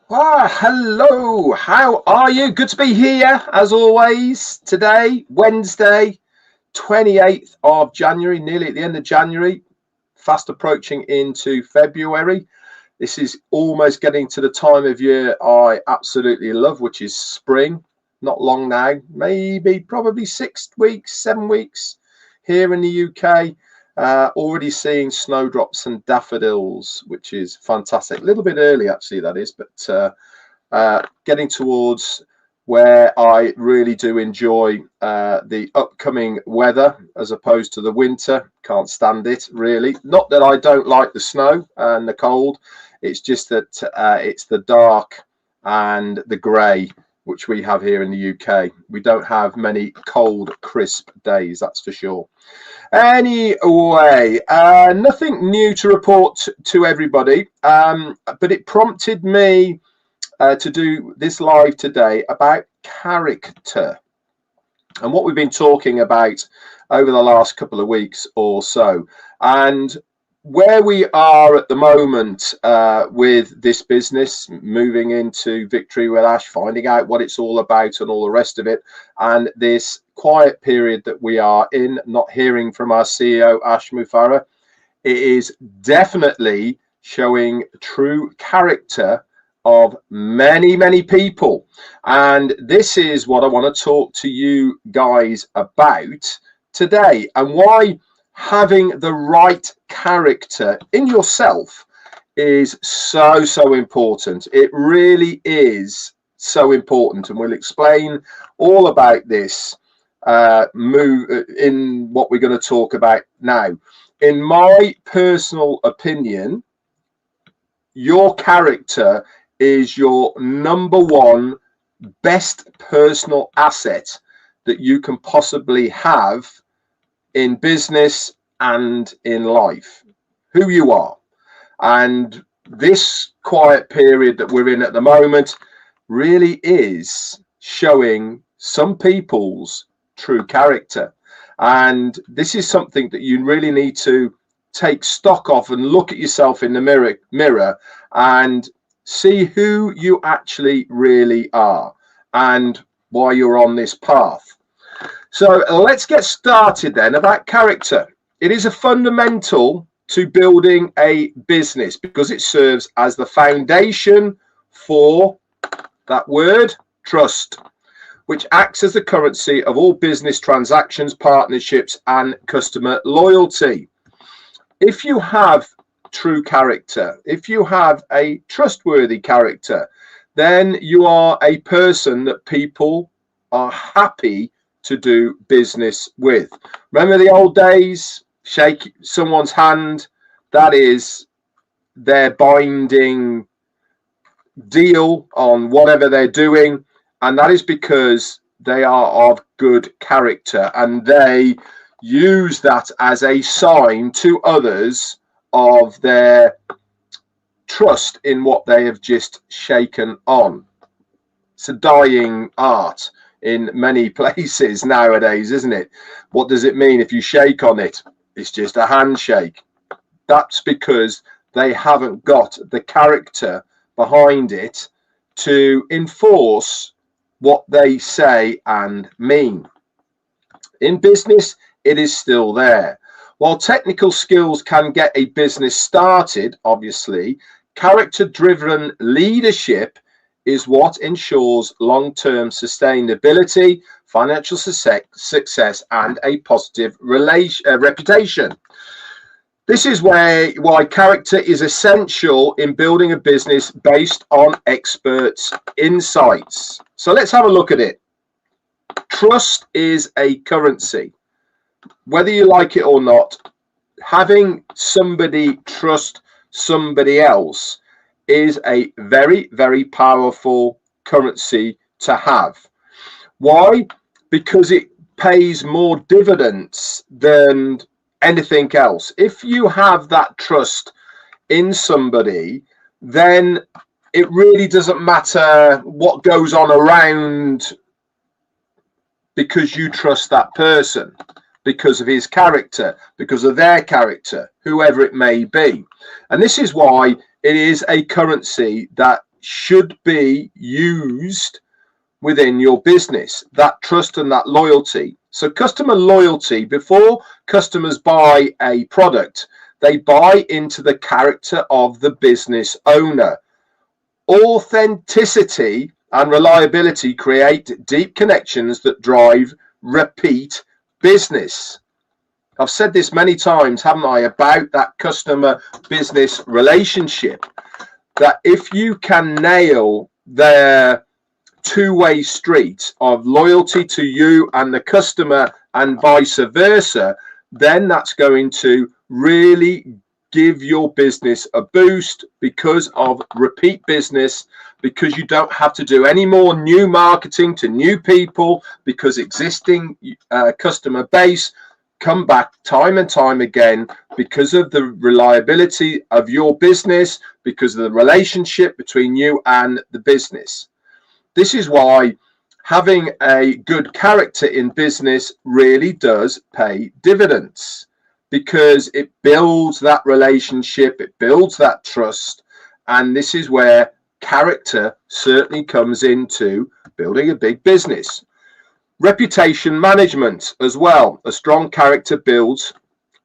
Hello, how are you? Good to be here as always. Today, Wednesday, 28th of January, nearly at the end of January, fast approaching into February. This is almost getting to the time of year I absolutely love, which is spring. Not long now, maybe probably 6 weeks, 7 weeks here in the UK. Already seeing snowdrops and daffodils, which is fantastic. A little bit early, actually, that is, but getting towards where I really do enjoy the upcoming weather as opposed to the winter. Can't stand it, really. Not that I don't like the snow and the cold. It's just that it's the dark and the grey which we have here in the UK. We don't have many cold, crisp days, that's for sure. Anyway, nothing new to report to everybody, but it prompted me to do this live today about character and what we've been talking about over the last couple of weeks or so, and where we are at the moment with this business, moving into Victory with Ash, finding out what it's all about and all the rest of it, and this quiet period that we are in, not hearing from our CEO, Ash Mufareh. It is definitely showing true character of many people, and this is what I want to talk to you guys about today, and why having the right character in yourself is so important. It really is so important, and we'll explain all about this move in what we're going to talk about now. In my personal opinion, your character is your number one best personal asset that you can possibly have in business and in life. Who you are. And this quiet period that we're in at the moment really is showing some people's true character. And this is something that you really need to take stock of and look at yourself in the mirror and see who you actually really are and why you're on this path. So let's get started then about character. It is a fundamental to building a business because it serves as the foundation for that word, trust, which acts as the currency of all business transactions, partnerships, and customer loyalty. If you have true character, if you have a trustworthy character, then you are a person that people are happy to do business with. Remember the old days? Shake someone's hand, that is their binding deal on whatever they're doing, and that is because they are of good character and they use that as a sign to others of their trust in what they have just shaken on. It's a dying art in many places nowadays, isn't it? What does it mean if you shake on it? It's just a handshake. That's because they haven't got the character behind it to enforce what they say and mean. In business, it is still there. While technical skills can get a business started, obviously, character-driven leadership is what ensures long-term sustainability, financial success, and a positive reputation. This is why character is essential in building a business based on experts' insights. So let's have a look at it. Trust is a currency. Whether you like it or not, having somebody trust somebody else is a very powerful currency to have. Why? Because it pays more dividends than anything else. If you have that trust in somebody, then it really doesn't matter what goes on around, because you trust that person because of his character, because of their character, whoever it may be. And this is why it is a currency that should be used within your business, that trust and that loyalty. So customer loyalty, before customers buy a product, they buy into the character of the business owner. Authenticity and reliability create deep connections that drive repeat business. I've said this many times, haven't I, about that customer business relationship, that if you can nail their two-way street of loyalty to you and the customer and vice versa, then that's going to really give your business a boost because of repeat business, because you don't have to do any more new marketing to new people, because existing customer base come back time and time again because of the reliability of your business, because of the relationship between you and the business. This is why having a good character in business really does pay dividends, because it builds that relationship, it builds that trust, and this is where character certainly comes into building a big business. Reputation management as well. A strong character builds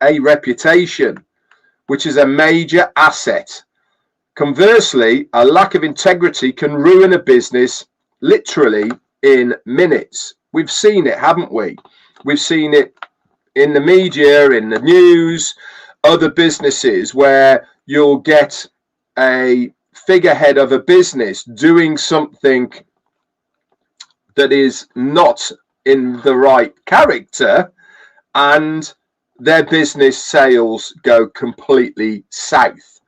a reputation, which is a major asset. Conversely, a lack of integrity can ruin a business literally in minutes. We've seen it, haven't we? We've seen it in the media, in the news, other businesses where you'll get a figurehead of a business doing something that is not in the right character, and their business sales go completely south.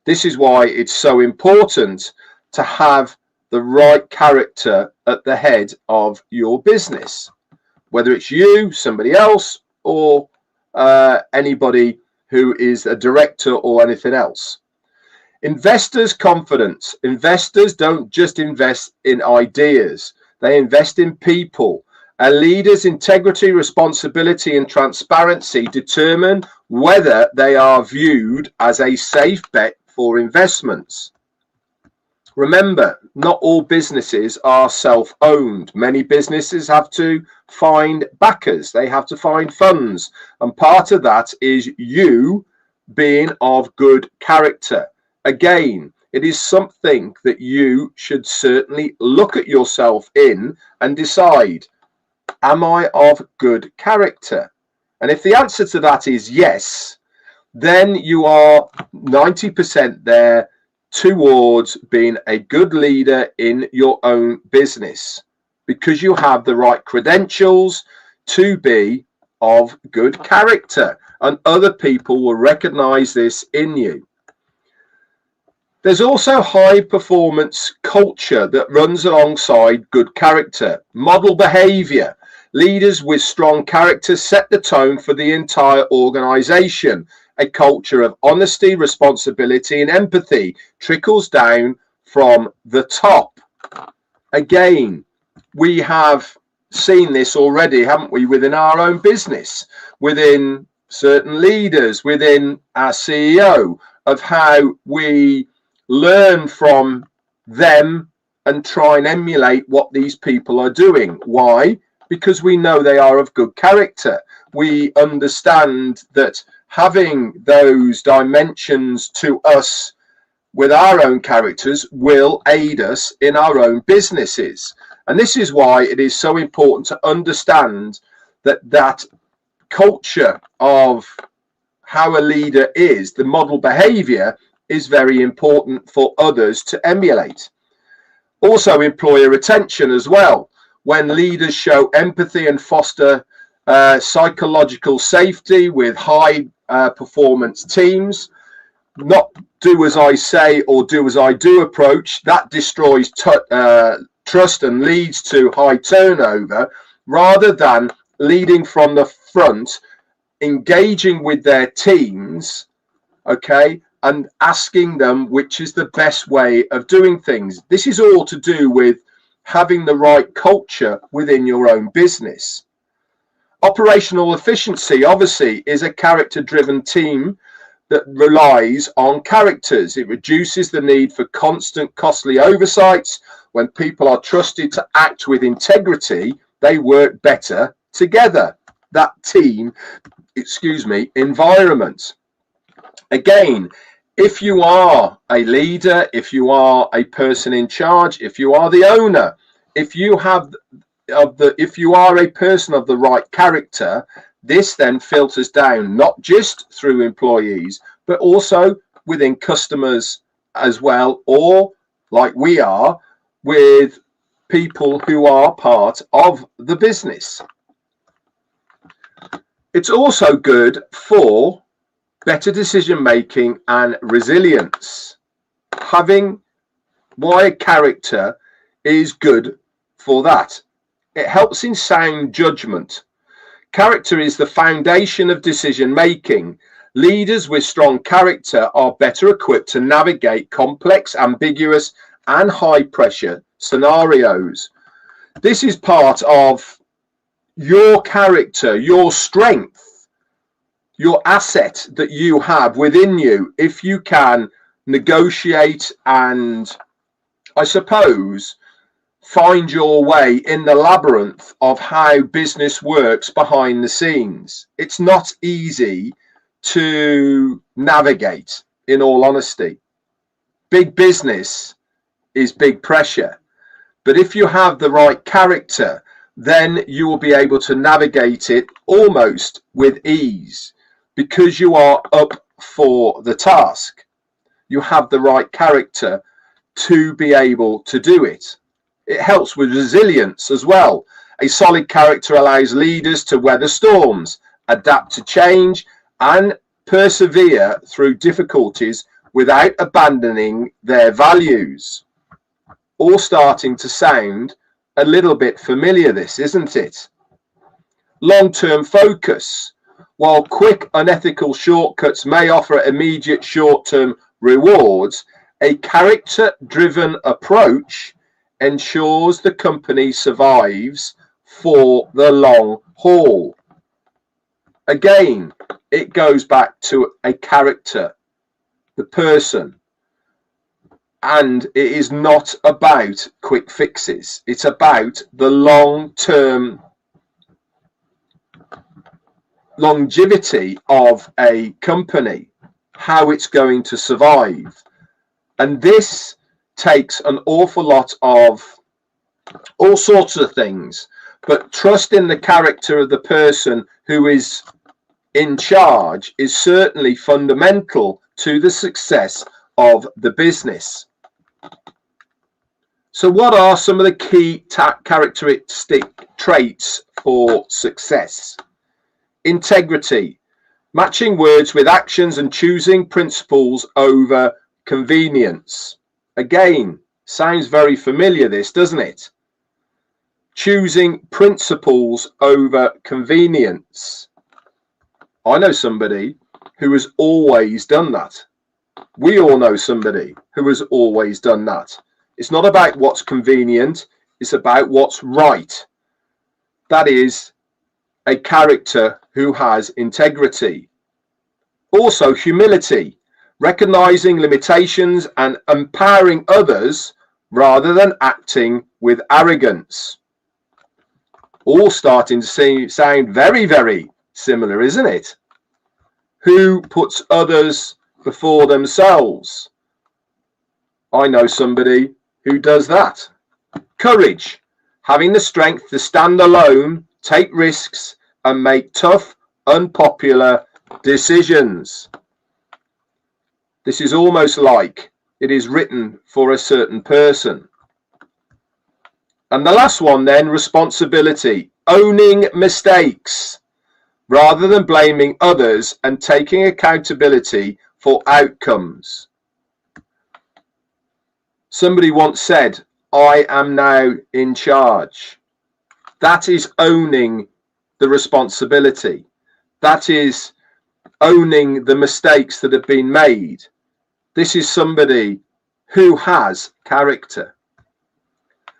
This is why it's so important to have the right character at the head of your business, whether it's you, somebody else, or anybody who is a director or anything else. Investors' confidence. Investors don't just invest in ideas, they invest in people. A leader's integrity, responsibility, and transparency determine whether they are viewed as a safe bet for investments. Remember, not all businesses are self-owned. Many businesses have to find backers, they have to find funds, and part of that is you being of good character. Again, it is something that you should certainly look at yourself in and decide, am I of good character? And if the answer to that is yes, then you are 90% there towards being a good leader in your own business, because you have the right credentials to be of good character, and other people will recognize this in you. There's also high performance culture that runs alongside good character. Model behavior. Leaders with strong character set the tone for the entire organization. A culture of honesty, responsibility, and empathy trickles down from the top. Again, we have seen this already, haven't we, within our own business, within certain leaders, within our CEO, of how we learn from them and try and emulate what these people are doing. Why? Because we know they are of good character. We understand that having those dimensions to us with our own characters will aid us in our own businesses. And this is why it is so important to understand that that culture of how a leader is, the model behavior, is very important for others to emulate. Also, employer retention as well. When leaders show empathy and foster psychological safety with high performance teams, not do as I say or do as I do approach, that destroys trust and leads to high turnover, rather than leading from the front, engaging with their teams, okay, and asking them which is the best way of doing things. This is all to do with having the right culture within your own business. Operational efficiency, obviously, is a character-driven team that relies on characters. It reduces the need for constant costly oversights. When people are trusted to act with integrity, they work better together. That team, environment. Again, if you are a leader, if you are a person in charge, if you are the owner, if you are a person of the right character, this then filters down not just through employees, but also within customers as well, or like we are with people who are part of the business. It's also good for better decision making and resilience. Having wide character is good for that. It helps in sound judgment. Character is the foundation of decision making. Leaders with strong character are better equipped to navigate complex, ambiguous, and high pressure scenarios. This is part of your character, your strength, your asset that you have within you. If you can negotiate and, I suppose, find your way in the labyrinth of how business works behind the scenes. It's not easy to navigate, in all honesty. Big business is big pressure. But if you have the right character, then you will be able to navigate it almost with ease because you are up for the task. You have the right character to be able to do it. It helps with resilience as well. A solid character allows leaders to weather storms, adapt to change, and persevere through difficulties without abandoning their values. All starting to sound a little bit familiar, this, isn't it? Long-term focus. While quick, unethical shortcuts may offer immediate short-term rewards, a character-driven approach ensures the company survives for the long haul. Again, it goes back to a character, the person. And it is not about quick fixes. It's about the long-term longevity of a company, how it's going to survive. And this takes an awful lot of all sorts of things, but trust in the character of the person who is in charge is certainly fundamental to the success of the business. So what are some of the key characteristic traits for success? Integrity, matching words with actions and choosing principles over convenience. Again, sounds very familiar, this, doesn't it? Choosing principles over convenience. I know somebody who has always done that. We all know somebody who has always done that. It's not about what's convenient, it's about what's right. That is a character who has integrity. Also, humility, recognizing limitations and empowering others rather than acting with arrogance. All starting to sound very, very similar, isn't it? Who puts others before themselves? I know somebody who does that. Courage, having the strength to stand alone, take risks, and make tough, unpopular decisions. This is almost like it is written for a certain person. And the last one then, responsibility, owning mistakes rather than blaming others and taking accountability for outcomes. Somebody once said, I am now in charge. That is owning the responsibility. That is owning the mistakes that have been made. This is somebody who has character.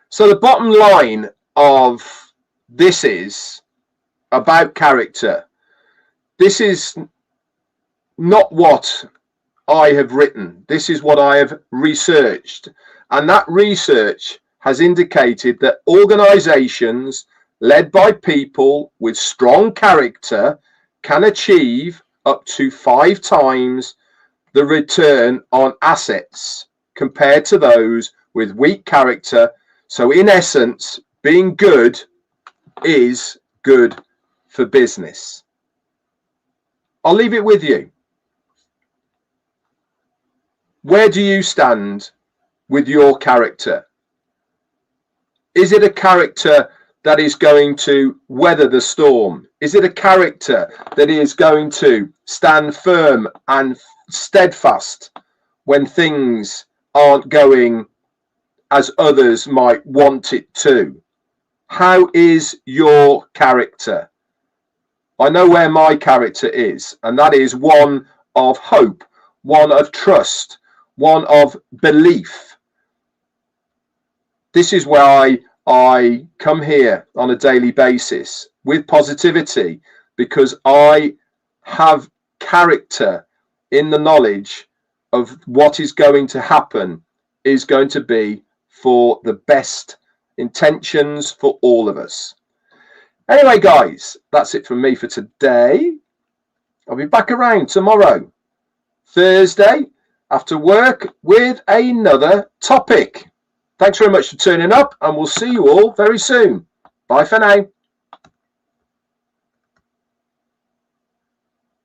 So the bottom line of this is about character. This is not what I have written. This is what I have researched. And that research has indicated that organizations led by people with strong character can achieve up to 5 times the return on assets compared to those with weak character. So in essence, being good is good for business. I'll leave it with you. Where do you stand with your character? Is it a character that is going to weather the storm? Is it a character that is going to stand firm and steadfast when things aren't going as others might want it to? How is your character? I know where my character is, and that is one of hope, one of trust, one of belief. This is why I come here on a daily basis with positivity, because I have character in the knowledge of what is going to happen is going to be for the best intentions for all of us. Anyway, guys, that's it from me for today. I'll be back around tomorrow, Thursday, after work with another topic. Thanks very much for turning up, and we'll see you all very soon. Bye for now.